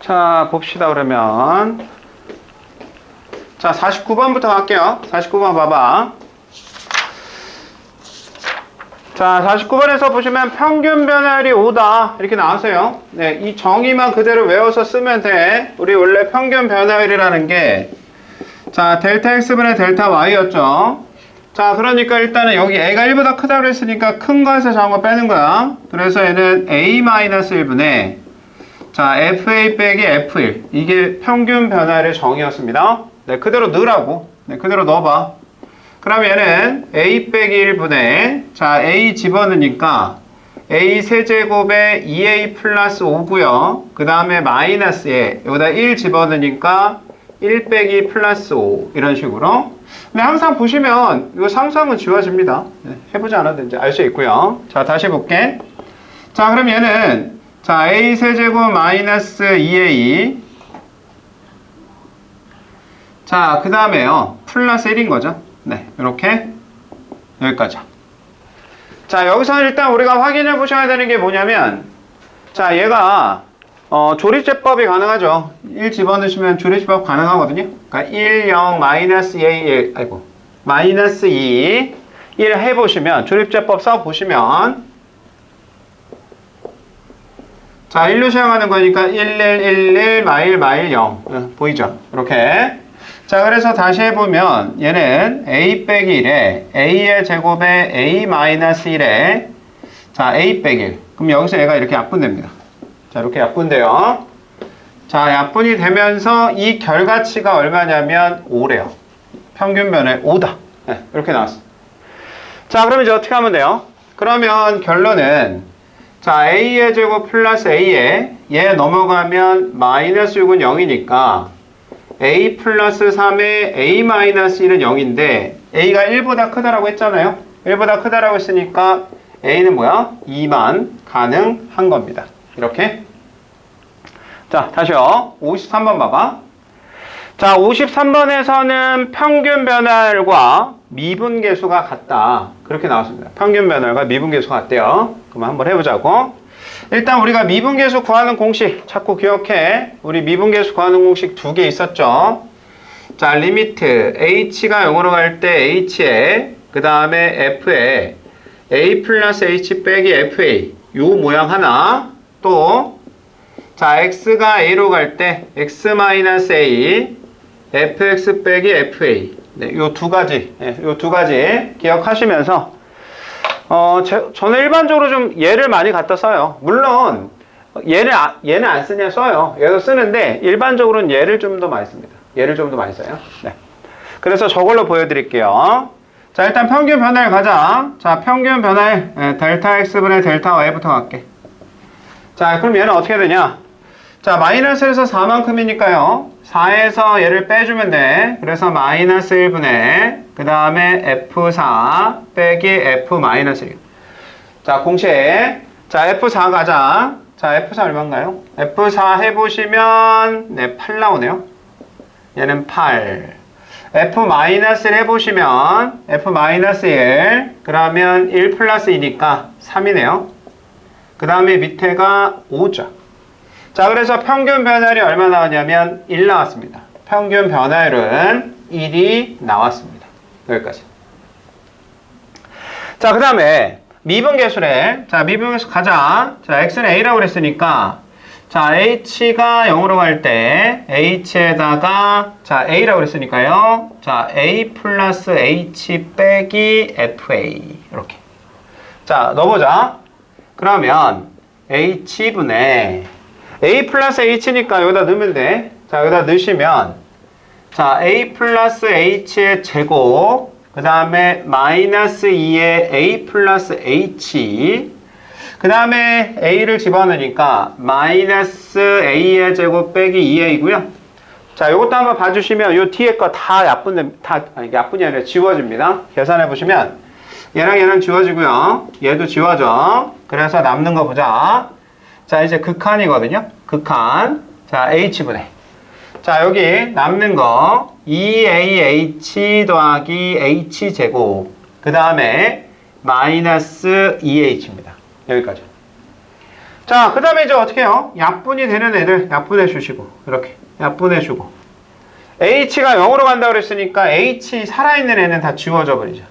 자, 봅시다, 그러면. 자, 49번부터 갈게요. 49번 봐봐. 자, 49번에서 보시면 평균 변화율이 5다. 이렇게 나왔어요. 네, 이 정의만 그대로 외워서 쓰면 돼. 우리 원래 평균 변화율이라는 게, 자, 델타 x분의 델타 y였죠. 자, 그러니까 일단은 여기 a가 1보다 크다고 그랬으니까 큰 거에서 작은 거 빼는 거야. 그래서 얘는 a-1분의, 자, fa 빼기 f1. 이게 평균 변화율의 정의였습니다. 네, 그대로 넣으라고. 네, 그대로 넣어봐. 그럼 얘는 a 빼기 1분의, 자, a 집어넣으니까 a 세제곱에 2a 플러스 5고요. 그 다음에 마이너스에 여기다 1 집어넣으니까 1 빼기 플러스 5 이런 식으로. 근데 항상 보시면 이거 상수함은 지워집니다. 네, 해보지 않아도 이제 알 수 있고요. 자, 다시 볼게. 자, 그럼 얘는, 자, a 세제곱 마이너스 2a, 자, 그 다음에요 플러스 1인 거죠. 네, 이렇게 여기까지. 자, 여기서 일단 우리가 확인해 보셔야 되는 게 뭐냐면, 자, 얘가 조립제법이 가능하죠. 1 집어넣으시면 조립제법 가능하거든요. 그러니까 1, 0, 마이너스 2, 1, 아이고, 마이너스 2, 1 해보시면, 조립제법 써보시면, 자, 1로 시행하는 거니까 1, 1, 1, 1, 마일, 마일, 0. 보이죠? 이렇게. 자, 그래서 다시 해보면, 얘는 a 빼기 1에, a의 제곱에 a 마이너스 1에, 자, a 빼기 1. 그럼 여기서 얘가 이렇게 약분됩니다. 자, 이렇게 약분돼요. 자, 약분이 되면서 이 결과치가 얼마냐면 5래요. 평균 변화율 5다. 네, 이렇게 나왔어. 자, 그럼 이제 어떻게 하면 돼요? 그러면 결론은, 자, a의 제곱 플러스 a에 얘 넘어가면 마이너스 6은 0이니까 a 플러스 3에 a 마이너스 1은 0인데 a가 1보다 크다라고 했잖아요. 1보다 크다라고 했으니까 a는 뭐야? 2만 가능한 겁니다. 이렇게. 자, 다시요. 53번 봐봐. 자, 53번에서는 평균 변화율과 미분계수가 같다. 그렇게 나왔습니다. 평균 변화율과 미분계수가 같대요. 그럼 한번 해보자고. 일단 우리가 미분계수 구하는 공식 자꾸 기억해. 우리 미분계수 구하는 공식 2개 있었죠. 자, 리미트 h가 0으로 갈 때 h에 그 다음에 f에 a 플러스 h 빼기 fa 요 모양 하나. 또 자, x가 a로 갈 때 x 마이너스 a fx 빼기 fa. 네, 요 두 가지. 네, 요 두 가지 기억하시면서 저는 일반적으로 좀 얘를 많이 갖다 써요. 물론 얘는 안 쓰냐 써요. 얘도 쓰는데 일반적으로는 얘를 좀 더 많이 씁니다. 얘를 좀 더 많이 써요. 네. 그래서 저걸로 보여드릴게요. 자, 일단 평균 변화율 가자. 자, 평균 변화율 델타 x분의 델타 y부터 갈게. 자, 그럼 얘는 어떻게 되냐? 자, 마이너스에서 4만큼이니까요. 4에서 얘를 빼주면 돼. 그래서 마이너스 1분의 그 다음에 F4 빼기 F 마이너스 1. 자, 공식. 자, F4 가자. 자, F4 얼마인가요? F4 해보시면 네, 8 나오네요. 얘는 8. F 마이너스 1 해보시면 F 마이너스 1. 그러면 1 플러스 2니까 3이네요. 그 다음에 밑에가 5죠. 자, 그래서 평균 변화율이 얼마 나왔냐면 1 나왔습니다. 평균 변화율은 1이 나왔습니다. 여기까지. 자, 그 다음에 미분계수래. 자, 미분계수 가자. 자, x는 a라고 그랬으니까 자, h가 0으로 갈 때 h에다가 자, a라고 그랬으니까요. 자, a 플러스 h 빼기 fa 이렇게. 자, 넣어보자. 그러면 h분의 a 플러스 h니까 여기다 넣으면 돼. 자, 여기다 넣으시면 자, a 플러스 h의 제곱 그 다음에 마이너스 2의 a 플러스 h 그 다음에 a를 집어넣으니까 마이너스 a의 제곱 빼기 2a고요. 자, 요것도 한번 봐주시면 요 뒤에 거 다 약분이 아니라 지워집니다. 계산해 보시면 얘랑 얘는 지워지고요. 얘도 지워져. 그래서 남는 거 보자. 자, 이제 극한이거든요. 극한. 자, h분의. 자, 여기 남는 거 2ah 더하기 h제곱. 그 다음에 마이너스 2h입니다. 여기까지. 자, 그 다음에 이제 어떻게 해요? 약분이 되는 애들 약분해 주시고, 이렇게 약분해 주고. h가 0으로 간다고 그랬으니까 h 살아있는 애는 다 지워져 버리죠.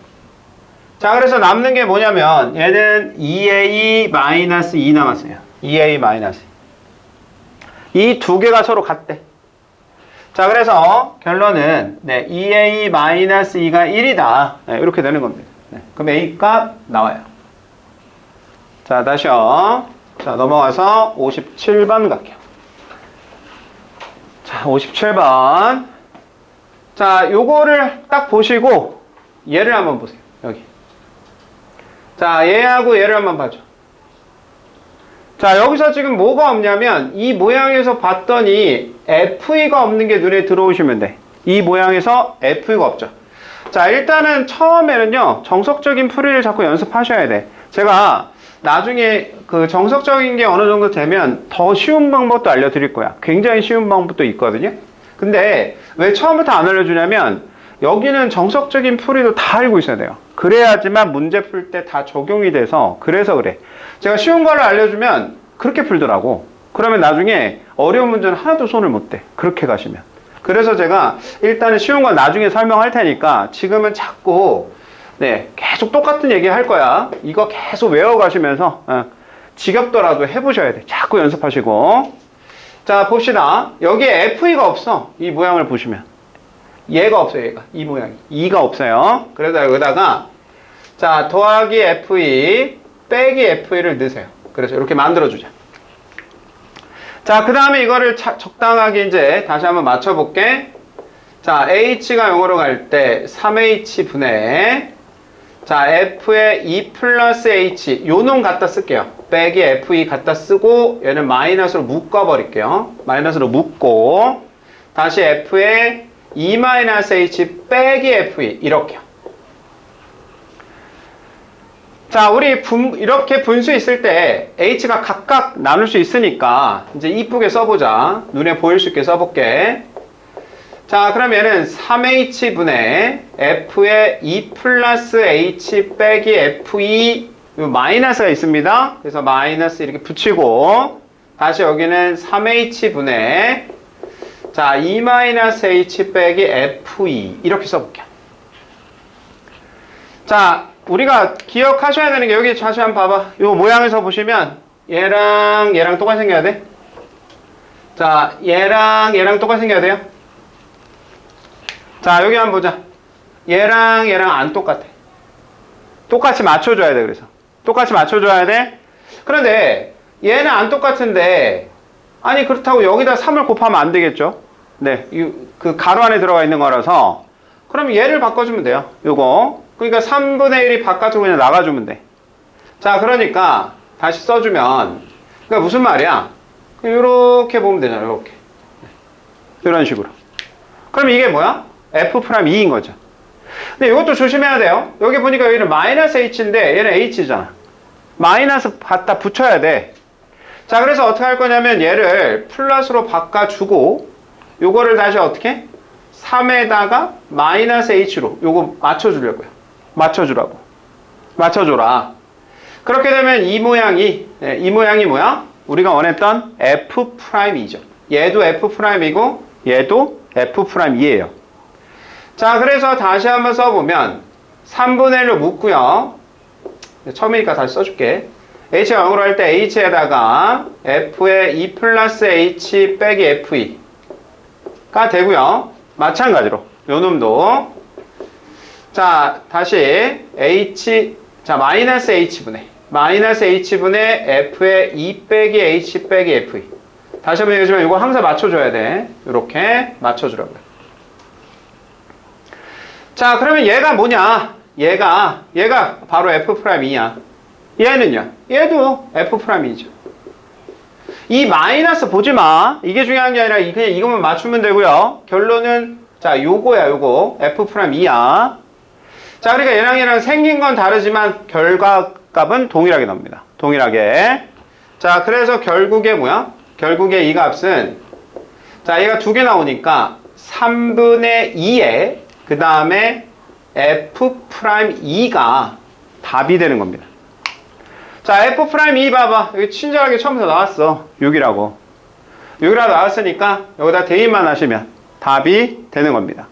자, 그래서 남는 게 뭐냐면 얘는 2a-2 남았어요. 2a-2. 이 두 개가 서로 같대. 자, 그래서 결론은 2a-2가 1이다. 네, 이렇게 되는 겁니다. 네, 그럼 a 값 나와요. 자, 다시요. 자, 넘어가서 57번 갈게요. 자, 57번. 자, 요거를 딱 보시고 얘를 한번 보세요. 여기. 자, 얘하고 얘를 한번 봐줘. 자, 여기서 지금 뭐가 없냐면 이 모양에서 봤더니 FE가 없는 게 눈에 들어오시면 돼. 이 모양에서 FE가 없죠. 자, 일단은 처음에는요, 정석적인 풀이를 자꾸 연습하셔야 돼. 제가 나중에 그 정석적인 게 어느 정도 되면 더 쉬운 방법도 알려드릴 거야. 굉장히 쉬운 방법도 있거든요. 근데 왜 처음부터 안 알려주냐면 여기는 정석적인 풀이도 다 알고 있어야 돼요. 그래야지만 문제 풀 때 다 적용이 돼서 그래서 그래. 제가 쉬운 거를 알려주면 그렇게 풀더라고. 그러면 나중에 어려운 문제는 하나도 손을 못 대. 그렇게 가시면. 그래서 제가 일단은 쉬운 건 나중에 설명할 테니까 지금은 자꾸 계속 똑같은 얘기 할 거야. 이거 계속 외워가시면서 지겹더라도 해보셔야 돼. 자꾸 연습하시고. 자, 봅시다. 여기에 FE가 없어. 이 모양을 보시면. 얘가 없어요, 얘가. 이 모양이. 2가 없어요. 그래서 여기다가, 자, 더하기 FE, 빼기 FE를 넣으세요. 그래서 이렇게 만들어주자. 자, 그 다음에 이거를 적당하게 이제 다시 한번 맞춰볼게. 자, H가 0으로 갈 때 3H 분의, 자, F에 2 플러스 H, 요 놈 갖다 쓸게요. 빼기 FE 갖다 쓰고, 얘는 마이너스로 묶어버릴게요. 마이너스로 묶고, 다시 F에 2 마이너스 H 빼기 FE, 이렇게요. 자, 우리 이렇게 분수 있을 때 H가 각각 나눌 수 있으니까 이제 이쁘게 써보자. 눈에 보일 수 있게 써볼게. 자, 그럼 얘는 3H분의 F에 2 플러스 H 빼기 FE 마이너스가 있습니다. 그래서 마이너스 이렇게 붙이고 다시 여기는 3H분의 자, 2 마이너스 H 빼기 FE 이렇게 써볼게요. 자, 우리가 기억하셔야 되는 게 여기 다시 한번 봐봐. 요 모양에서 보시면 얘랑 똑같이 생겨야 돼. 자, 얘랑 똑같이 생겨야 돼요. 자, 여기 한번 보자. 얘랑 안 똑같아. 똑같이 맞춰줘야 돼. 그래서 똑같이 맞춰줘야 돼. 그런데 얘는 안 똑같은데 아니 그렇다고 여기다 3을 곱하면 안 되겠죠. 네, 그 가로 안에 들어가 있는 거라서 그럼 얘를 바꿔주면 돼요. 요거 그러니까 3분의 1이 바깥으로 그냥 나가주면 돼. 자, 그러니까 다시 써주면 그러니까 무슨 말이야? 이렇게 보면 되잖아. 이렇게 이런 식으로. 그럼 이게 뭐야? F'2인 거죠. 근데 이것도 조심해야 돼요. 여기 보니까 여기는 마이너스 H인데 얘는 H잖아. 마이너스 갖다 붙여야 돼. 자, 그래서 어떻게 할 거냐면 얘를 플러스로 바꿔주고 요거를 다시 어떻게? 3에다가 마이너스 H로 요거 맞춰주려고요. 맞춰주라고. 맞춰줘라. 그렇게 되면 이 모양이 뭐야? 우리가 원했던 F'이죠. 얘도 F'이고 얘도 F'이에요. 자, 그래서 다시 한번 써보면 3분의 1로 묶고요. 처음이니까 다시 써줄게. H가 0으로 할 때 H에다가 F에 2 플러스 H 빼기 FE가 되고요. 마찬가지로 요 놈도 자, 다시 자, 마이너스 H분의 F에 2 빼기 H 빼기 FE. 다시 한번 얘기하지만 이거 항상 맞춰줘야 돼. 이렇게 맞춰주라고요. 자, 그러면 얘가 뭐냐? 얘가 바로 F'이야. 얘는요? 얘도 F'이죠. 이 마이너스 보지 마. 이게 중요한 게 아니라 그냥 이것만 맞추면 되고요. 결론은 자, 요거야, 요거. F'이야. 자, 그러니까 얘랑 생긴 건 다르지만 결과값은 동일하게 나옵니다. 동일하게. 자, 그래서 결국에 뭐야? 결국에 이 값은 자, 얘가 두 개 나오니까 3분의 2에 그 다음에 F'E가 답이 되는 겁니다. 자, F'2 봐봐. 여기 친절하게 처음부터 나왔어. 6이라고. 6이라고 나왔으니까 여기다 대입만 하시면 답이 되는 겁니다.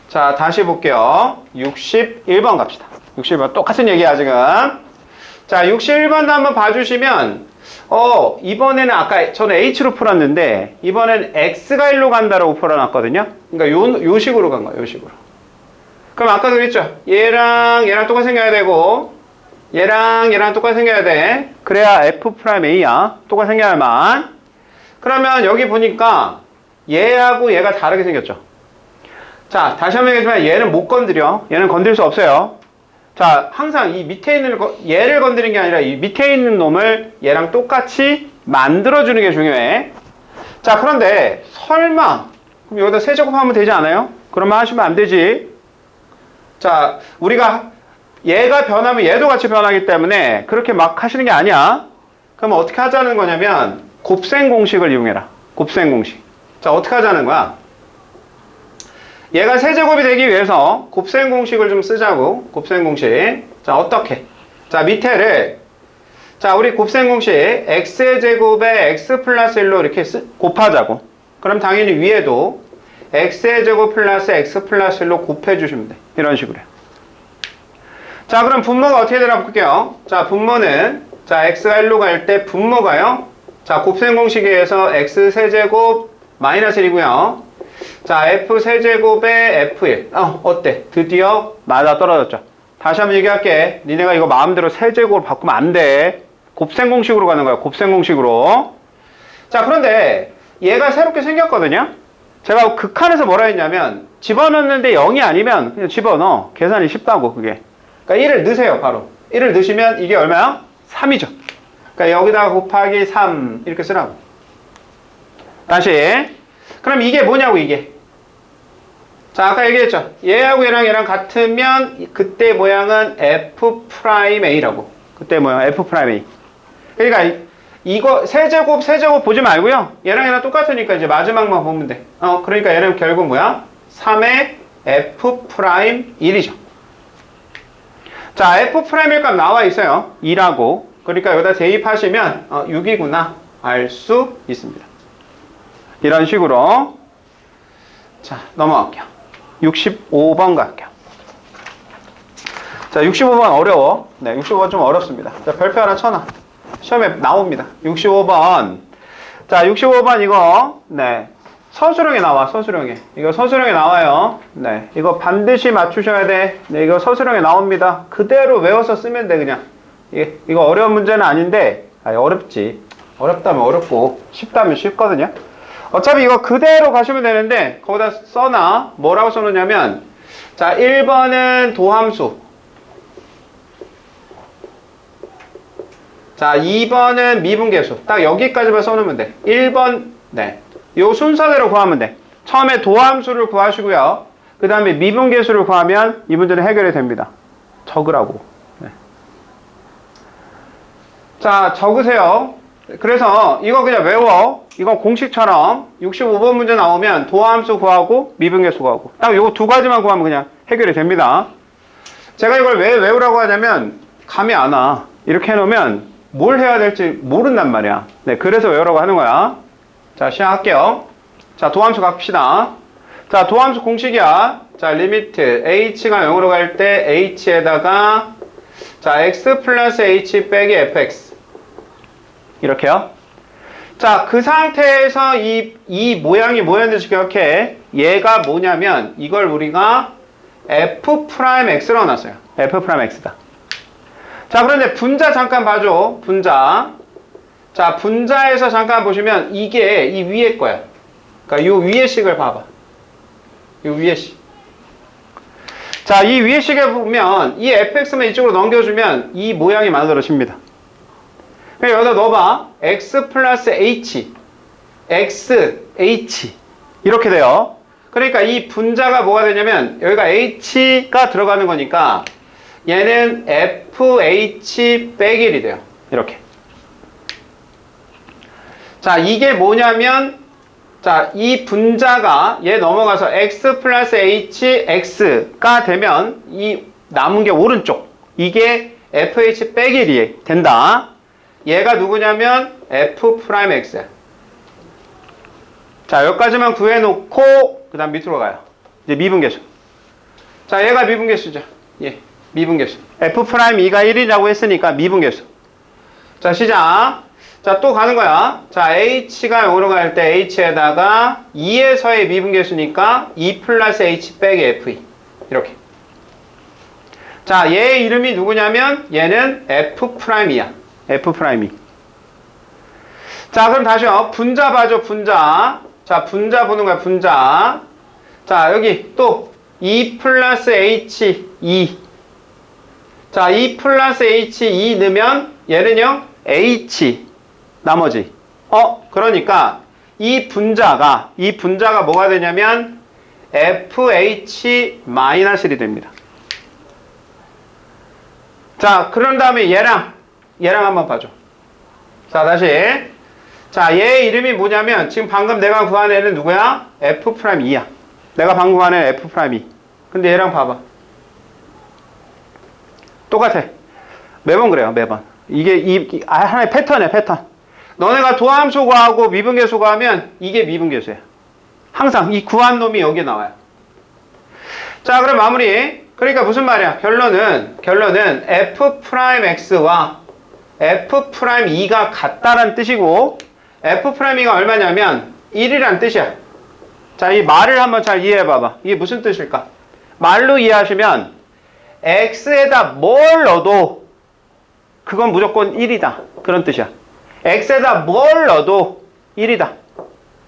자, 다시 볼게요. 61번 갑시다. 61번 똑같은 얘기야 지금. 자, 61번도 한번 봐주시면 이번에는 아까 저는 H로 풀었는데 이번엔 X가 1로 간다라고 풀어놨거든요. 그러니까 요 식으로 간 거예요. 요 식으로. 그럼 아까도 그랬죠. 얘랑 똑같이 생겨야 되고 얘랑 똑같이 생겨야 돼. 그래야 F'A야. 똑같이 생겨야만. 그러면 여기 보니까 얘하고 얘가 다르게 생겼죠. 자, 다시 한번 얘기하지만 얘는 못 건드려. 얘는 건드릴 수 없어요. 자, 항상 이 밑에 있는 얘를 건드리는 게 아니라 이 밑에 있는 놈을 얘랑 똑같이 만들어주는 게 중요해. 자, 그런데 설마 그럼 여기다 세제곱하면 되지 않아요? 그러면 하시면 안 되지. 자, 우리가 얘가 변하면 얘도 같이 변하기 때문에 그렇게 막 하시는 게 아니야. 그럼 어떻게 하자는 거냐면 곱셈 공식을 이용해라. 곱셈 공식. 자, 어떻게 하자는 거야? 얘가 세제곱이 되기 위해서 곱셈 공식을 좀 쓰자고. 곱셈 공식. 자, 어떻게? 자, 밑에를 자, 우리 곱셈 공식 x의 제곱에 x 플러스 1로 이렇게 곱하자고. 그럼 당연히 위에도 x의 제곱 플러스 x 플러스 1로 곱해주시면 돼. 이런 식으로. 자, 그럼 분모가 어떻게 되나 볼게요. 자, 분모는 자, x가 1로 갈 때 분모가요. 자, 곱셈 공식에 의해서 x 세제곱 마이너스 1이고요. 자, f 세제곱에 f1. 어때? 드디어 맞아 떨어졌죠. 다시 한번 얘기할게. 니네가 이거 마음대로 세제곱으로 바꾸면 안 돼. 곱셈 공식으로 가는 거야. 곱셈 공식으로. 자, 그런데 얘가 새롭게 생겼거든요. 제가 극한에서 뭐라 했냐면 집어넣는데 0이 아니면 그냥 집어넣어. 계산이 쉽다고 그게. 그러니까 1을 넣으세요. 바로 1을 넣으시면 이게 얼마야? 3이죠. 그러니까 여기다가 곱하기 3 이렇게 쓰라고. 다시. 그럼 이게 뭐냐고 이게. 자, 아까 얘기했죠. 얘하고 얘랑 같으면 그때 모양은 F'A라고. 그때 모양 F'A. 그러니까 이거 세제곱 보지 말고요. 얘랑 똑같으니까 이제 마지막만 보면 돼. 그러니까 얘는 결국 뭐야? 3의 F'A이죠. 자, F'A일 값 나와 있어요. 2라고. 그러니까 여기다 대입하시면 6이구나 알 수 있습니다. 이런 식으로. 자, 넘어갈게요. 65번 갈게요. 자, 65번 어려워. 네, 65번 좀 어렵습니다. 자, 별표 하나 쳐놔. 시험에 나옵니다. 65번. 자, 65번 이거, 네. 서술형에 나와, 서술형에. 이거 서술형에 나와요. 네. 이거 반드시 맞추셔야 돼. 네, 이거 서술형에 나옵니다. 그대로 외워서 쓰면 돼, 그냥. 이거 어려운 문제는 아닌데, 어렵지. 어렵다면 어렵고, 쉽다면 쉽거든요. 어차피 이거 그대로 가시면 되는데, 거기다 써놔. 뭐라고 써놓냐면, 자, 1번은 도함수. 자, 2번은 미분계수. 딱 여기까지만 써놓으면 돼. 1번, 네. 요 순서대로 구하면 돼. 처음에 도함수를 구하시고요. 그 다음에 미분계수를 구하면 이 문제는 해결이 됩니다. 적으라고. 네. 자, 적으세요. 그래서 이거 그냥 외워. 이거 공식처럼 65번 문제 나오면 도함수 구하고 미분계수 구하고. 딱 요거 두 가지만 구하면 그냥 해결이 됩니다. 제가 이걸 왜 외우라고 하냐면 감이 안 와. 이렇게 해놓으면 뭘 해야 될지 모른단 말이야. 네, 그래서 외우라고 하는 거야. 자, 시작할게요. 자, 도함수 갑시다. 자, 도함수 공식이야. 자, 리미트 h가 0으로 갈 때 h에다가 자, x 플러스 h 빼기 fx 이렇게요. 자, 그 상태에서 이 모양이 뭐였는지 기억해. 얘가 뭐냐면 이걸 우리가 f'x라고 놨어요. f'x다. 자, 그런데 분자 잠깐 봐줘. 분자. 자, 분자에서 잠깐 보시면 이게 이 위에 거야. 그러니까 이 위에 식을 봐봐. 이 위에 식. 자, 이 위에 식에 보면 이 fx만 이쪽으로 넘겨주면 이 모양이 만들어집니다. 그냥 여기다 넣어봐. x 플러스 h. x, h. 이렇게 돼요. 그러니까 이 분자가 뭐가 되냐면 여기가 h가 들어가는 거니까 얘는 fh 빼기 1이 돼요. 이렇게. 자, 이게 뭐냐면 자, 이 분자가 얘 넘어가서 x 플러스 h, x가 되면 이 남은 게 오른쪽. 이게 fh 빼기 1이 된다. 얘가 누구냐면 f'x야. 자, 여기까지만 구해놓고 그 다음 밑으로 가요. 이제 미분계수. 자, 얘가 미분계수죠. 예, 미분계수. f'E가 1이라고 했으니까 미분계수. 자, 시작. 자, 또 가는 거야. 자, h가 0으로 갈 때 h에다가 2에서의 미분계수니까 2 플러스 h 빼기 fe. 이렇게. 자, 얘 이름이 누구냐면 얘는 f'이야. f'이. 자, 그럼 다시요. 분자 봐줘, 분자. 자, 분자 보는 거야, 분자. 자, 여기 또 2 플러스 h2. 자, 2 플러스 h2 넣으면 얘는요, h. 나머지. 그러니까 이 분자가 뭐가 되냐면 fh-1이 됩니다. 자, 그런 다음에 얘랑 한번 봐줘. 자, 다시. 자, 얘 이름이 뭐냐면 지금 방금 내가 구한 애는 누구야? f'E야. 내가 방금 구한 애는 f'E. 근데 얘랑 봐봐. 똑같아. 매번 그래요, 매번. 이게 하나의 패턴이야, 패턴. 너네가 도함수 구하고 미분계수 구하면 이게 미분계수야. 항상 이 구한 놈이 여기에 나와요. 자, 그럼 마무리. 그러니까 무슨 말이야? 결론은 f'x와 f'E가 같다란 뜻이고 f'E가 얼마냐면 1이란 뜻이야. 자, 이 말을 한번 잘 이해해 봐봐. 이게 무슨 뜻일까? 말로 이해하시면 x에다 뭘 넣어도 그건 무조건 1이다. 그런 뜻이야. x에다 뭘 넣어도 1이다.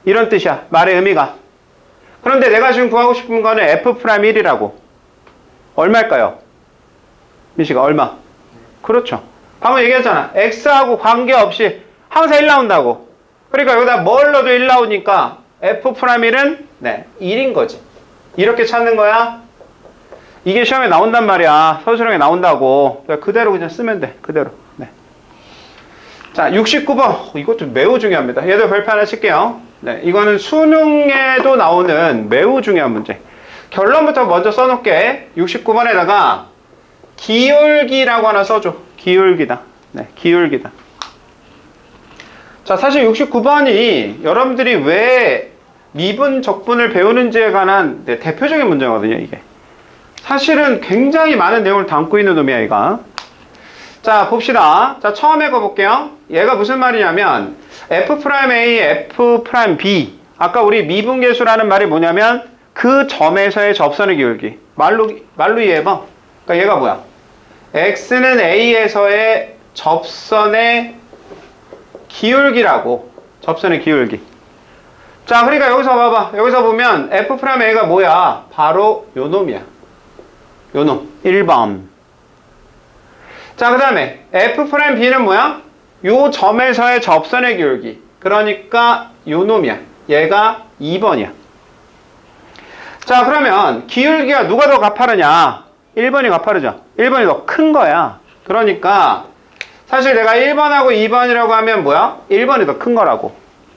이런 뜻이야. 말의 의미가. 그런데 내가 지금 구하고 싶은 거는 f'E1이라고. 얼마일까요? 민식아, 얼마? 그렇죠. 방금 얘기했잖아. x하고 관계없이 항상 1 나온다고. 그러니까 여기다 뭘 넣어도 1 나오니까 f'E1은 1인 거지. 이렇게 찾는 거야. 이게 시험에 나온단 말이야. 서술형에 나온다고. 그대로 그냥 쓰면 돼. 그대로. 네. 자, 69번. 이것도 매우 중요합니다. 얘도 별표 하나 칠게요. 네, 이거는 수능에도 나오는 매우 중요한 문제. 결론부터 먼저 써놓을게. 69번에다가 기울기라고 하나 써줘. 기울기다. 네, 기울기다. 자, 사실 69번이 여러분들이 왜 미분, 적분을 배우는지에 관한 대표적인 문제거든요, 이게. 사실은 굉장히 많은 내용을 담고 있는 놈이야, 얘가. 자, 봅시다. 자, 처음에 거 볼게요. 얘가 무슨 말이냐면 f'A, f'B. 아까 우리 미분계수라는 말이 뭐냐면 그 점에서의 접선의 기울기. 말로 이해해봐. 그러니까 얘가 뭐야? x는 A에서의 접선의 기울기라고. 접선의 기울기. 자, 그러니까 여기서 봐봐. 여기서 보면 f'A가 뭐야? 바로 요 놈이야. 요 놈. 1번. 자, 그 다음에 f'B는 뭐야? 요 점에서의 접선의 기울기. 그러니까 요 놈이야. 얘가 2번이야. 자, 그러면 기울기가 누가 더 가파르냐? 1번이 가파르죠. 1번이 더 큰 거야. 그러니까 사실 내가 1번하고 2번이라고 하면 뭐야? 1번이 더 큰 거라고.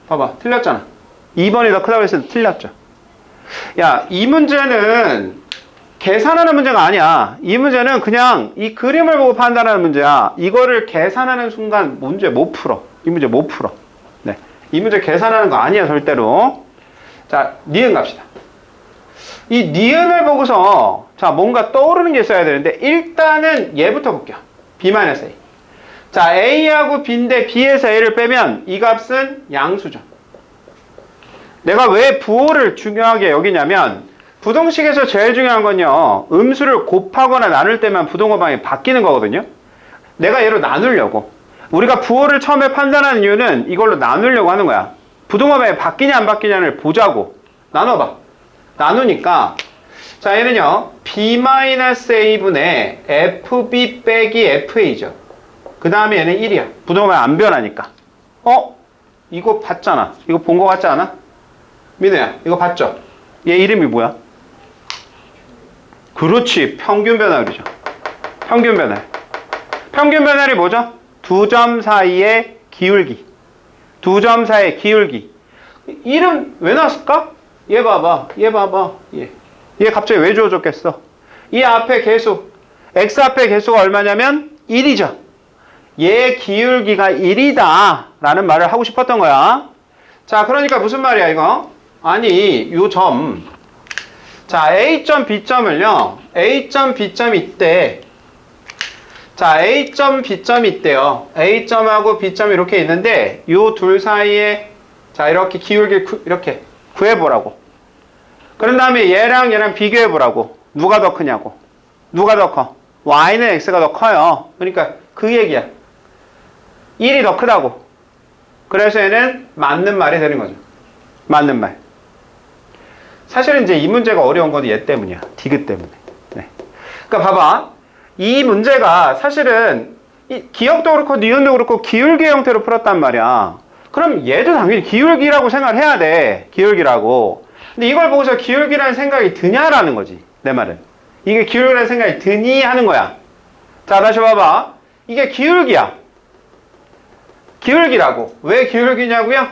봐봐, 틀렸잖아. 2번이 더 크다고 했을 때 틀렸죠. 야, 이 문제는 계산하는 문제가 아니야. 이 문제는 그냥 이 그림을 보고 판단하는 문제야. 이거를 계산하는 순간 문제 못 풀어. 이 문제 못 풀어. 네, 이 문제 계산하는 거 아니야, 절대로. 자, 니은 갑시다. 이 니은을 보고서 자, 뭔가 떠오르는 게 있어야 되는데 일단은 얘부터 볼게요. B-A. 자, A하고 B인데 B에서 A를 빼면 이 값은 양수죠. 내가 왜 부호를 중요하게 여기냐면 부동식에서 제일 중요한 건요, 음수를 곱하거나 나눌 때만 부동호방이 바뀌는 거거든요. 내가 얘로 나누려고. 우리가 부호를 처음에 판단하는 이유는 이걸로 나누려고 하는 거야. 부동호방이 바뀌냐 안 바뀌냐를 보자고. 나눠봐. 나누니까 자, 얘는요 B-A분의 FB 빼기 FA죠. 그 다음에 얘는 1이야. 부동호방이 안 변하니까. 이거 봤잖아. 이거 본 거 같지 않아? 민우야, 이거 봤죠? 얘 이름이 뭐야? 그렇지, 평균 변화율이죠. 평균 변화율. 평균 변화율이 뭐죠? 두 점 사이의 기울기. 두 점 사이의 기울기. 이름 왜 나왔을까? 얘 봐봐. 얘 봐봐. 얘 갑자기 왜 주어졌겠어? 이 앞에 개수. x 앞에 개수가 얼마냐면 1이죠. 얘 기울기가 1이다 라는 말을 하고 싶었던 거야. 자, 그러니까 무슨 말이야 이거? 아니 요 점, 자 A점 B점을요, A점 B점이 있대. 자 A점 B점이 있대요. A점하고 B점이 이렇게 있는데 요 둘 사이에 자 이렇게 기울기를 이렇게 구해보라고. 그런 다음에 얘랑 비교해보라고. 누가 더 크냐고. 누가 더 커? Y는 X가 더 커요. 그러니까 그 얘기야. 1이 더 크다고. 그래서 얘는 맞는 말이 되는 거죠. 맞는 말. 사실은 이제 이 문제가 어려운 건 얘 때문이야. 디귿 때문에. 네. 그러니까 봐봐. 이 문제가 사실은 기역도 그렇고 니은도 그렇고 기울기 형태로 풀었단 말이야. 그럼 얘도 당연히 기울기라고 생각을 해야 돼. 기울기라고. 근데 이걸 보고서 기울기라는 생각이 드냐라는 거지. 내 말은. 이게 기울기라는 생각이 드니 하는 거야. 자, 다시 봐봐. 이게 기울기야. 기울기라고. 왜 기울기냐고요?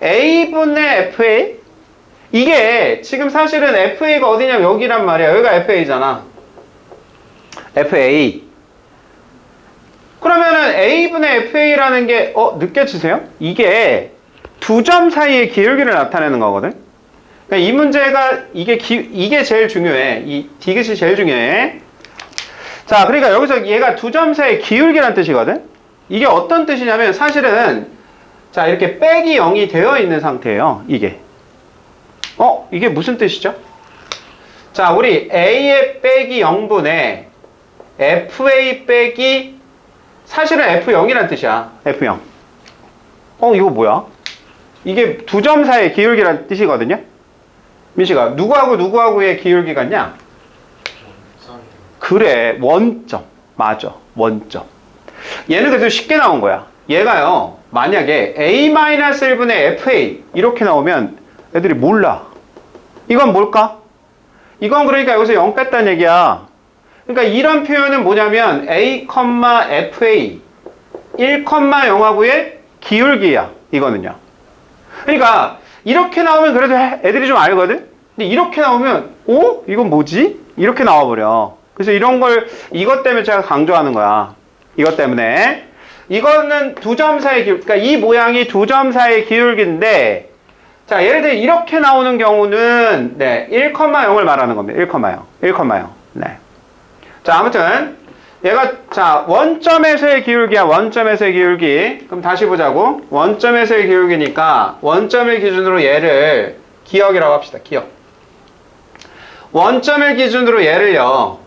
A분의 FA? 이게 지금 사실은 FA가 어디냐면 여기란 말이야. 여기가 FA잖아. FA. 그러면은 A분의 FA라는 게 느껴지세요? 이게 두 점 사이의 기울기를 나타내는 거거든. 그러니까 이 문제가 이게 제일 중요해. 이 디귿이 제일 중요해. 자, 그러니까 여기서 얘가 두 점 사이의 기울기란 뜻이거든. 이게 어떤 뜻이냐면 사실은 자 이렇게 빼기 0이 되어 있는 상태예요. 이게 이게 무슨 뜻이죠? 자, 우리 A의 빼기 0분의 FA 빼기 사실은 F0이란 뜻이야. F0. 이거 뭐야? 이게 두 점 사이의 기울기란 뜻이거든요. 민식아, 누구하고의 기울기 같냐? 그래, 원점. 맞아, 원점. 얘는 그래도 쉽게 나온 거야. 얘가요, 만약에 A-1분의 FA 이렇게 나오면 애들이 몰라. 이건 뭘까? 이건 그러니까 여기서 0 뺐다는 얘기야. 그러니까 이런 표현은 뭐냐면 A, FA 1,0하고의 기울기야. 이거는요. 그러니까 이렇게 나오면 그래도 애들이 좀 알거든? 근데 이렇게 나오면 이건 뭐지? 이렇게 나와버려. 그래서 이것 때문에 제가 강조하는 거야. 이것 때문에. 이거는 두 점 사이의 기울기, 그러니까 이 모양이 두 점 사이의 기울기인데, 자, 예를 들어 이렇게 나오는 경우는, 네, 1,0을 말하는 겁니다. 1,0. 네. 자, 아무튼, 얘가, 자, 원점에서의 기울기야, 원점에서의 기울기. 그럼 다시 보자고. 원점에서의 기울기니까, 원점을 기준으로 얘를 기역이라고 합시다, 기역. 원점을 기준으로 얘를요,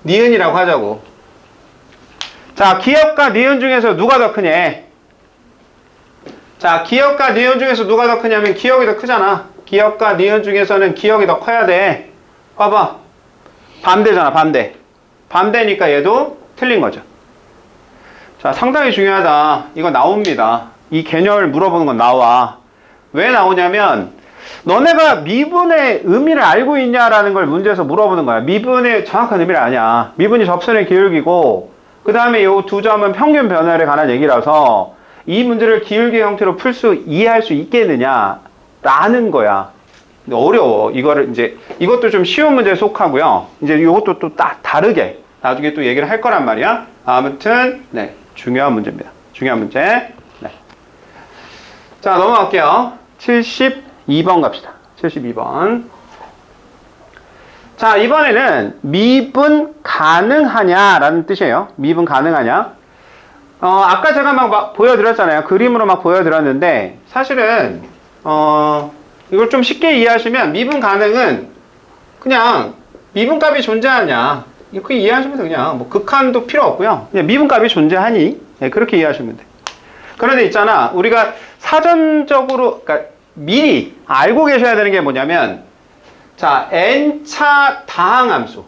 니은이라고 하자고. 자, 기역과 니은 중에서 누가 더 크냐? 자, 기역과 니은 중에서 누가 더 크냐면 기역이 더 크잖아. 기역과 니은 중에서는 기역이 더 커야 돼. 봐봐. 반대잖아, 반대. 반대니까 얘도 틀린 거죠. 자, 상당히 중요하다. 이거 나옵니다. 이 개념을 물어보는 건 나와. 왜 나오냐면 너네가 미분의 의미를 알고 있냐라는 걸 문제에서 물어보는 거야. 미분의 정확한 의미를 아냐. 미분이 접선의 기울기고 그 다음에 이 두 점은 평균 변화에 관한 얘기라서 이 문제를 기울기 형태로 이해할 수 있겠느냐라는 거야. 근데 어려워. 이것도 좀 쉬운 문제에 속하고요. 이제 이것도 또 다르게 나중에 또 얘기를 할 거란 말이야. 아무튼, 네. 중요한 문제입니다. 중요한 문제. 네. 자, 넘어갈게요. 72번 갑시다. 72번. 자, 이번에는 미분 가능하냐라는 뜻이에요. 미분 가능하냐. 아까 제가 막 보여드렸잖아요. 그림으로 막 보여드렸는데, 사실은, 이걸 좀 쉽게 이해하시면, 미분 가능은 그냥 미분값이 존재하냐. 이렇게 이해하시면 돼요. 그냥 뭐 극한도 필요 없고요. 그냥 미분값이 존재하니, 네, 그렇게 이해하시면 돼. 그런데 있잖아. 우리가 사전적으로, 그러니까 미리 알고 계셔야 되는 게 뭐냐면, 자, n차 다항함수.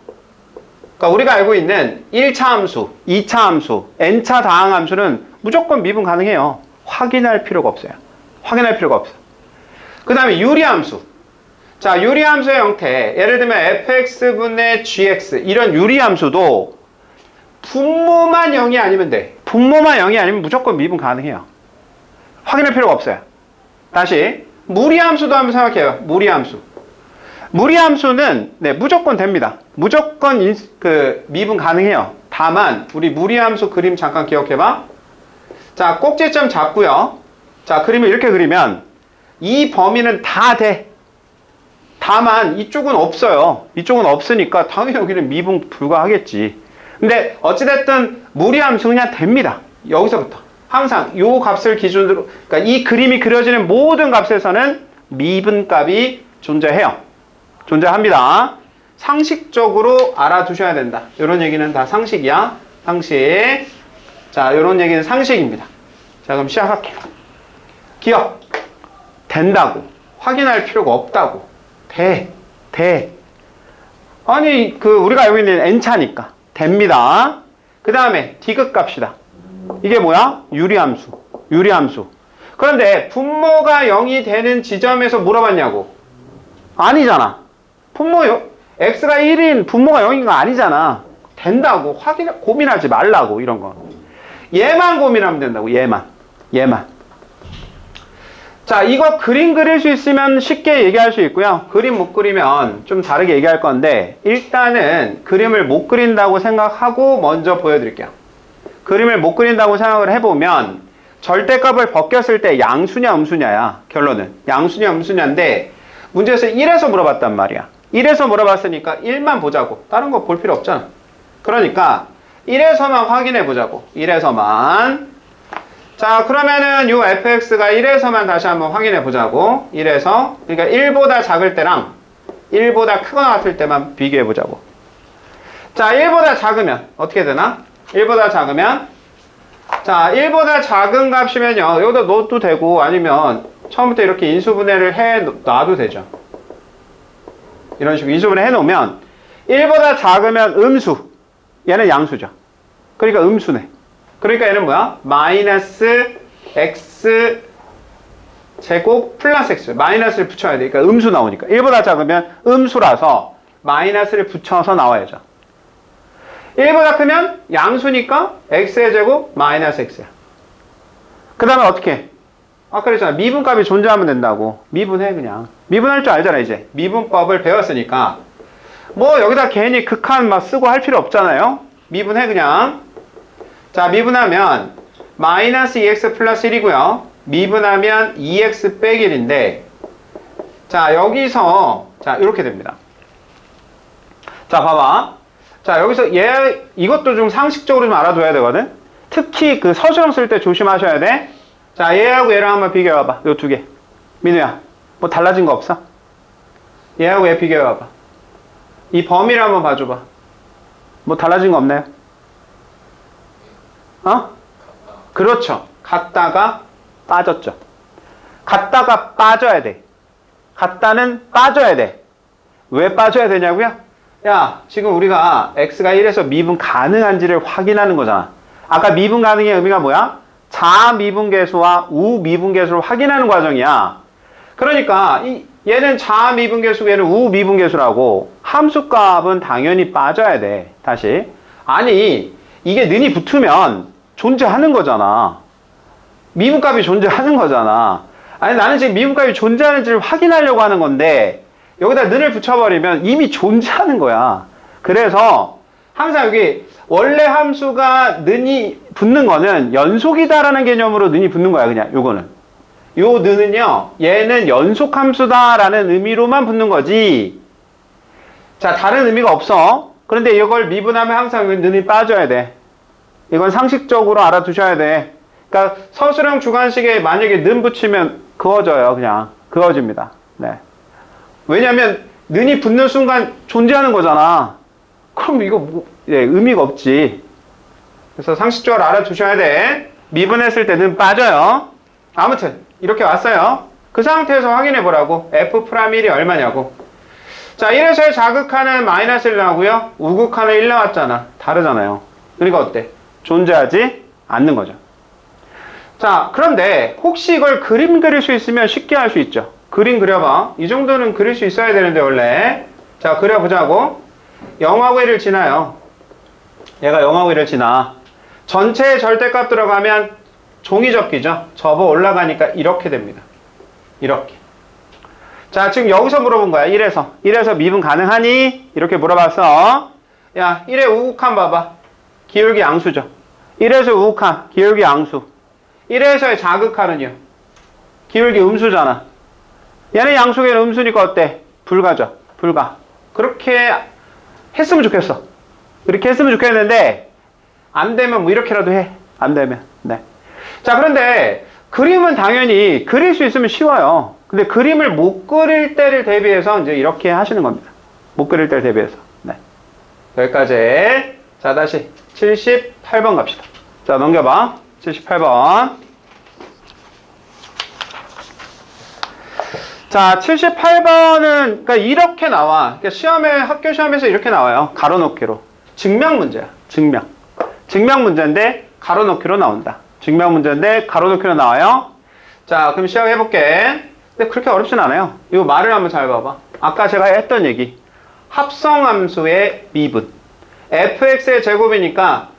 그러니까 우리가 알고 있는 1차 함수, 2차 함수, n차 다항함수는 무조건 미분 가능해요. 확인할 필요가 없어요. 확인할 필요가 없어. 그 다음에 유리함수. 자, 유리함수의 형태. 예를 들면 fx분의 gx 이런 유리함수도 분모만 0이 아니면 돼. 분모만 0이 아니면 무조건 미분 가능해요. 확인할 필요가 없어요. 다시 무리함수도 한번 생각해요. 무리함수. 무리함수는 네, 무조건 됩니다. 무조건 미분 가능해요. 다만 우리 무리함수 그림 잠깐 기억해봐. 자, 꼭지점 잡고요. 자, 그림을 이렇게 그리면 이 범위는 다 돼. 다만 이쪽은 없어요. 이쪽은 없으니까 당연히 여기는 미분 불가하겠지. 근데 어찌됐든 무리함수 그냥 됩니다. 여기서부터 항상 요 값을 기준으로, 그러니까 이 그림이 그려지는 모든 값에서는 미분값이 존재해요. 존재합니다. 상식적으로 알아두셔야 된다. 이런 얘기는 다 상식이야. 상식. 자, 이런 얘기는 상식입니다. 자, 그럼 시작할게요. 기억. 된다고. 확인할 필요가 없다고. 돼. 아니, 우리가 알고 있는 n차니까. 됩니다. 그 다음에 디귿 값이다. 이게 뭐야? 유리함수. 그런데 분모가 0이 되는 지점에서 물어봤냐고. 아니잖아. x가 1인 분모가 0인 거 아니잖아. 된다고. 고민하지 말라고, 이런 거. 얘만 고민하면 된다고, 얘만. 자, 이거 그림 그릴 수 있으면 쉽게 얘기할 수 있고요. 그림 못 그리면 좀 다르게 얘기할 건데, 일단은 그림을 못 그린다고 생각하고 먼저 보여드릴게요. 그림을 못 그린다고 생각을 해보면 절대값을 벗겼을 때 양수냐 음수냐야. 결론은 양수냐 음수냐인데, 문제에서 1에서 물어봤단 말이야. 1에서 물어봤으니까 1만 보자고. 다른 거 볼 필요 없잖아. 그러니까 1에서만 확인해 보자고. 1에서만. 자, 그러면은 요 fx가 1에서만 다시 한번 확인해 보자고. 1에서. 그러니까 1보다 작을 때랑 1보다 크거나 같을 때만 비교해 보자고. 자, 1보다 작으면 어떻게 되나? 1보다 작으면, 자, 1보다 작은 값이면요, 여기다 넣어도 되고, 아니면 처음부터 이렇게 인수분해를 해 놔도 되죠. 이런 식으로 인수분해 해 놓으면 1보다 작으면 음수, 얘는 양수죠. 그러니까 음수네. 그러니까 얘는 뭐야? 마이너스 x 제곱 플러스 x. 마이너스를 붙여야 돼. 그러니까 음수 나오니까. 1보다 작으면 음수라서 마이너스를 붙여서 나와야죠. 1보다 크면 양수니까 x의 제곱 마이너스 x야. 그 다음에 어떻게? 아까 그랬잖아. 미분값이 존재하면 된다고. 미분해, 그냥. 미분할 줄 알잖아, 이제. 미분법을 배웠으니까. 뭐 여기다 괜히 극한 막 쓰고 할 필요 없잖아요. 미분해, 그냥. 자, 미분하면 마이너스 2x 플러스 1이고요. 미분하면 2x 빼기 1인데, 자, 여기서 자, 이렇게 됩니다. 자, 봐봐. 자, 여기서 이것도 좀 상식적으로 좀 알아둬야 되거든. 특히 그 서술형 쓸 때 조심하셔야 돼. 자, 얘하고 얘랑 한번 비교해봐봐. 요 두 개. 민우야, 뭐 달라진 거 없어? 얘하고 얘 비교해봐봐. 이 범위를 한번 봐줘봐. 뭐 달라진 거 없나요? 그렇죠. 같다가 빠졌죠. 같다가 빠져야 돼. 같다는 빠져야 돼. 왜 빠져야 되냐고요? 야, 지금 우리가 x가 1에서 미분 가능한지를 확인하는 거잖아. 아까 미분 가능의 의미가 뭐야? 자미분계수와 우미분계수를 확인하는 과정이야. 그러니까 얘는 자미분계수고 얘는 우미분계수라고. 함수값은 당연히 빠져야 돼. 다시. 아니, 이게 는이 붙으면 존재하는 거잖아. 미분값이 존재하는 거잖아. 아니, 나는 지금 미분값이 존재하는지를 확인하려고 하는 건데 여기다 는을 붙여버리면 이미 존재하는 거야. 그래서 항상 여기 원래 함수가 는이 붙는 거는 연속이다라는 개념으로 는이 붙는 거야. 그냥 요거는. 요 는은요, 얘는 연속함수다라는 의미로만 붙는 거지. 자, 다른 의미가 없어. 그런데 이걸 미분하면 항상 여기 는이 빠져야 돼. 이건 상식적으로 알아두셔야 돼. 그러니까 서술형 주관식에 만약에 는 붙이면 그어져요. 그냥 그어집니다. 네. 왜냐면 는이 붙는 순간 존재하는 거잖아. 그럼 이거 뭐, 의미가 없지. 그래서 상식적으로 알아두셔야 돼. 미분했을 때 는 빠져요. 아무튼 이렇게 왔어요. 그 상태에서 확인해 보라고. f'1이 얼마냐고. 자, 1에서의 자극하는 마이너스 1 나오고요. 우극하는 1 나왔잖아. 다르잖아요. 그러니까 어때? 존재하지 않는 거죠. 자, 그런데 혹시 이걸 그림 그릴 수 있으면 쉽게 할 수 있죠. 그림 그려봐. 이 정도는 그릴 수 있어야 되는데 원래. 자, 그려보자고. 0하고 1을 지나요. 얘가 0하고 1을 지나. 전체의 절대값 들어가면 종이 접기죠. 접어 올라가니까 이렇게 됩니다. 이렇게. 자, 지금 여기서 물어본 거야. 1에서 미분 가능하니? 이렇게 물어봤어. 야, 1의 우극한 봐봐. 기울기 양수죠. 1에서 우극한 기울기 양수. 1에서의 자극한은요. 기울기 음수잖아. 얘는 양수고 얘는 음수니까 어때? 불가죠. 불가. 그렇게 했으면 좋겠어. 그렇게 했으면 좋겠는데 안 되면 뭐 이렇게라도 해. 안 되면. 네. 자, 그런데 그림은 당연히 그릴 수 있으면 쉬워요. 근데 그림을 못 그릴 때를 대비해서 이제 이렇게 하시는 겁니다. 못 그릴 때를 대비해서. 네. 여기까지. 자, 다시 78번 갑시다. 자, 넘겨봐. 78번. 자, 78번은, 그러니까 이렇게 나와. 그러니까 시험에, 학교 시험에서 이렇게 나와요. 가로놓기로. 증명 문제야. 증명. 증명 문제인데, 가로놓기로 나온다. 증명 문제인데, 가로놓기로 나와요. 자, 그럼 시작해볼게. 근데 그렇게 어렵진 않아요. 이거 말을 한번 잘 봐봐. 아까 제가 했던 얘기. 합성함수의 미분. fx의 제곱이니까,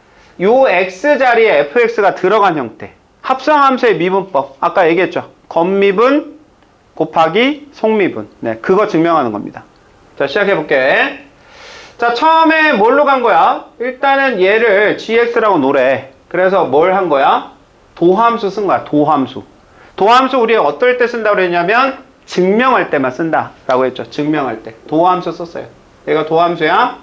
요 x자리에 fx가 들어간 형태. 합성함수의 미분법. 아까 얘기했죠. 겉미분 곱하기 속미분. 네, 그거 증명하는 겁니다. 자, 시작해볼게. 자, 처음에 뭘로 간 거야? 일단은 얘를 gx라고 노래. 그래서 뭘 한 거야? 도함수 쓴 거야. 도함수. 도함수 우리 어떨 때 쓴다고 그랬냐면 증명할 때만 쓴다라고 했죠. 증명할 때. 도함수 썼어요. 얘가 도함수야.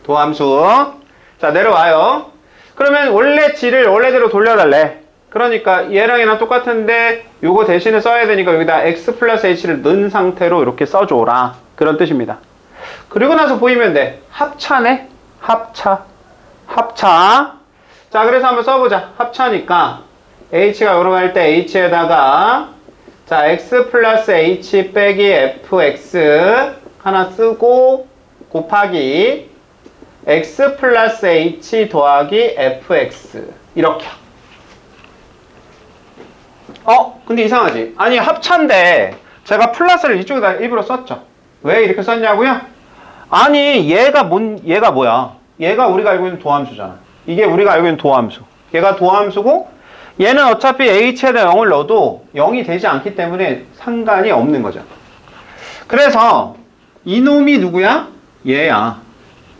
도함수. 자, 내려와요. 그러면 원래 g를 원래대로 돌려달래. 그러니까 얘랑 얘랑 똑같은데 요거 대신에 써야 되니까 여기다 x 플러스 h를 넣은 상태로 이렇게 써줘라. 그런 뜻입니다. 그리고 나서 보이면 돼. 합차네. 합차. 합차. 자, 그래서 한번 써보자. 합차니까 h가 요로 갈 때 h에다가 자, x 플러스 h 빼기 fx 하나 쓰고 곱하기 x 플러스 h 더하기 fx 이렇게. 근데 이상하지? 아니, 합차인데 제가 플러스를 이쪽에다 일부러 썼죠. 왜 이렇게 썼냐고요? 아니, 얘가 뭐야? 얘가 우리가 알고 있는 도함수잖아. 이게 우리가 알고 있는 도함수. 얘가 도함수고 얘는 어차피 h에다 0을 넣어도 0이 되지 않기 때문에 상관이 없는 거죠. 그래서 이놈이 누구야? 얘야.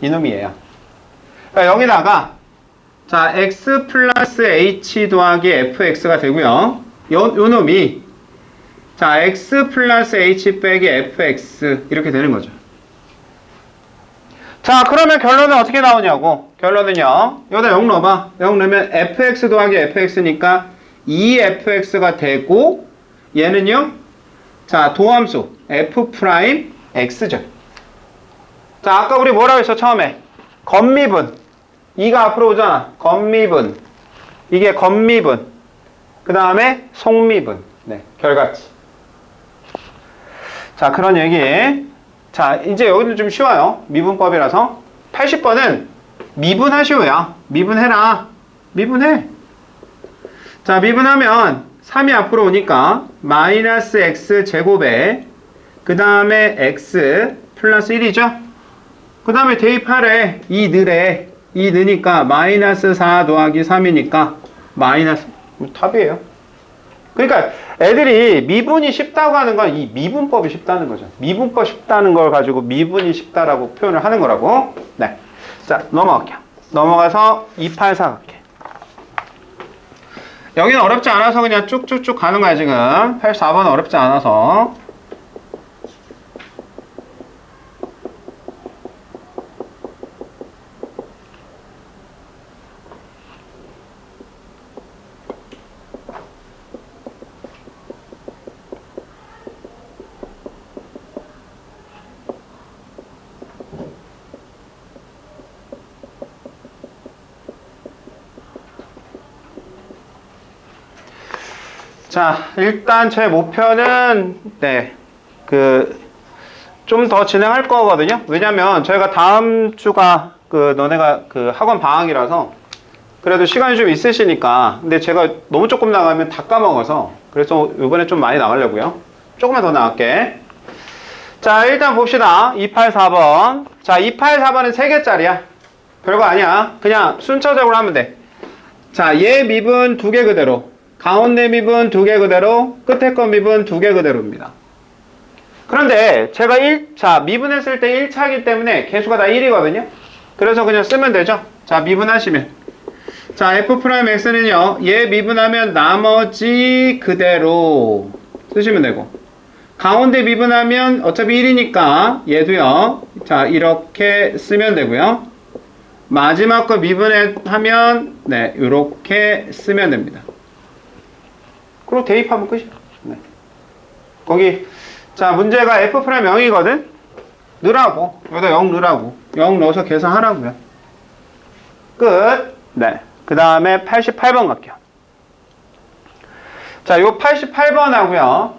이놈이 얘야. 그러니까 여기다가 자, x 플러스 h 더하기 fx가 되고요. 요 놈이 자, x 플러스 h 빼기 fx 이렇게 되는 거죠. 자, 그러면 결론은 어떻게 나오냐고. 결론은요. 여기다 0 넣어봐. 0 넣으면 fx 더하기 fx니까 2fx가 되고 얘는요. 자, 도함수 f 프라임 x죠. 자, 아까 우리 뭐라고 했어 처음에? 겉미분. 2가 앞으로 오잖아. 겉미분. 이게 겉미분. 그 다음에 속미분. 네, 결같이. 자, 그런 얘기. 자, 이제 여기는 좀 쉬워요. 미분법이라서. 80번은 미분하시오야. 미분해라. 미분해. 자, 미분하면 3이 앞으로 오니까 마이너스 x 제곱에 그 다음에 x 플러스 1이죠. 그 다음에 대입하래. 2 넣으래. 2 넣으니까 마이너스 4 더하기 3이니까 마이너스 답이에요. 그러니까 애들이 미분이 쉽다고 하는 건 이 미분법이 쉽다는 거죠. 미분법 쉽다는 걸 가지고 미분이 쉽다라고 표현을 하는 거라고. 네. 자, 넘어갈게요. 넘어가서 284 갈게. 여기는 어렵지 않아서 그냥 쭉쭉쭉 가는 거야, 지금. 84번은 어렵지 않아서. 자, 일단 제 목표는 좀 더 진행할 거거든요. 왜냐면 저희가 다음 주가 너네가 학원 방학이라서 그래도 시간이 좀 있으시니까. 근데 제가 너무 조금 나가면 다 까먹어서 그래서 이번에 좀 많이 나가려고요. 조금만 더 나갈게. 자, 일단 봅시다. 284번. 자, 284번은 3개짜리야. 별거 아니야. 그냥 순차적으로 하면 돼. 자, 얘 미분 2개 그대로. 가운데 미분 2개 그대로, 끝에 거 미분 2개 그대로입니다. 그런데 제가 미분했을 때 1차이기 때문에 개수가 다 1이거든요. 그래서 그냥 쓰면 되죠. 자, 미분하시면. 자, F'X는요, 얘 미분하면 나머지 그대로 쓰시면 되고, 가운데 미분하면 어차피 1이니까 얘도요, 자, 이렇게 쓰면 되고요. 마지막 거 미분하면, 네, 이렇게 쓰면 됩니다. 그리고 대입하면 끝이야. 네. 거기, 자, 문제가 F'0이거든? 넣으라고. 여기다 0 넣으라고. 0 넣어서 계산하라고요. 끝. 네. 그 다음에 88번 갈게요. 자, 요 88번 하고요.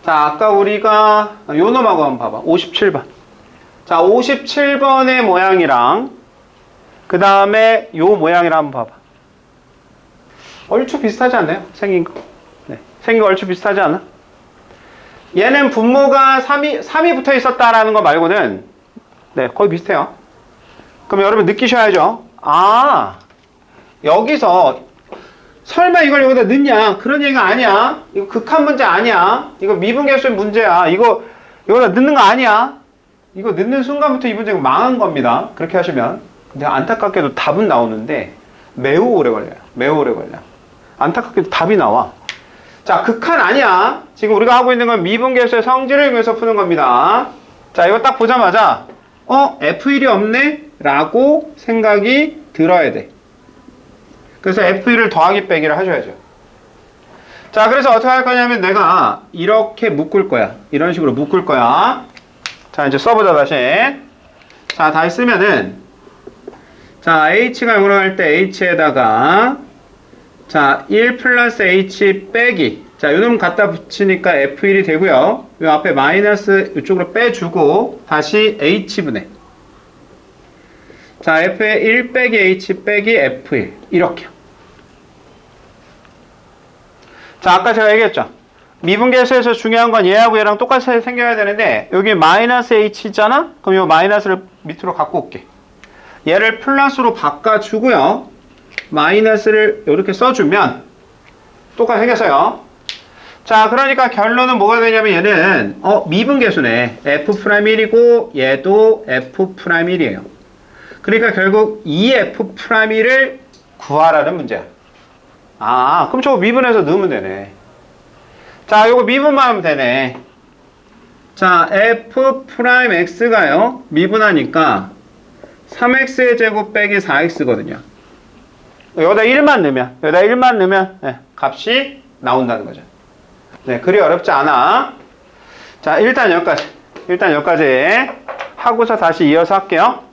자, 아까 우리가 요 놈하고 한번 봐봐. 57번. 자, 57번의 모양이랑 그 다음에 요 모양이랑 한번 봐봐. 얼추 비슷하지 않나요? 생긴 거. 네. 생긴 거 얼추 비슷하지 않아? 얘는 분모가 3이 붙어 있었다라는 거 말고는 네, 거의 비슷해요. 그럼 여러분 느끼셔야죠. 아, 여기서 설마 이걸 여기다 넣냐? 그런 얘기가 아니야. 이거 극한 문제 아니야. 이거 미분계수의 문제야. 이거 여기다 넣는 거 아니야. 이거 넣는 순간부터 이 문제가 망한 겁니다. 그렇게 하시면. 근데 안타깝게도 답은 나오는데 매우 오래 걸려요. 매우 오래 걸려. 안타깝게도 답이 나와. 자, 극한 아니야. 지금 우리가 하고 있는 건 미분계수의 성질을 위해서 푸는 겁니다. 자, 이거 딱 보자마자 F1이 없네? 라고 생각이 들어야 돼. 그래서 F1을 더하기 빼기를 하셔야죠. 자, 그래서 어떻게 할 거냐면 내가 이렇게 묶을 거야. 이런 식으로 묶을 거야. 자, 이제 써보자 다시. 자, 다시 쓰면은 자, H가 0으로 할 때 H에다가 자, 1 플러스 H 빼기. 자, 요놈 갖다 붙이니까 F1이 되고요. 요 앞에 마이너스 이쪽으로 빼주고 다시 H분해. 자, F에 1 빼기 H 빼기 F1. 이렇게. 자, 아까 제가 얘기했죠. 미분계수에서 중요한 건 얘하고 얘랑 똑같이 생겨야 되는데 여기 마이너스 H잖아? 그럼 요 마이너스를 밑으로 갖고 올게. 얘를 플러스로 바꿔주고요. 마이너스를 이렇게 써주면 똑같이 생겼어요. 자, 그러니까 결론은 뭐가 되냐면 얘는 미분계수네. F'1이고 얘도 F'1이에요. 그러니까 결국 이 F'1을 구하라는 문제야. 아, 그럼 저거 미분해서 넣으면 되네. 자, 요거 미분만 하면 되네. 자, F'X가요. 미분하니까 3X의 제곱 빼기 4X거든요. 여기다 1만 넣으면 네, 값이 나온다는 거죠. 네, 그리 어렵지 않아. 자, 일단 여기까지 하고서 다시 이어서 할게요.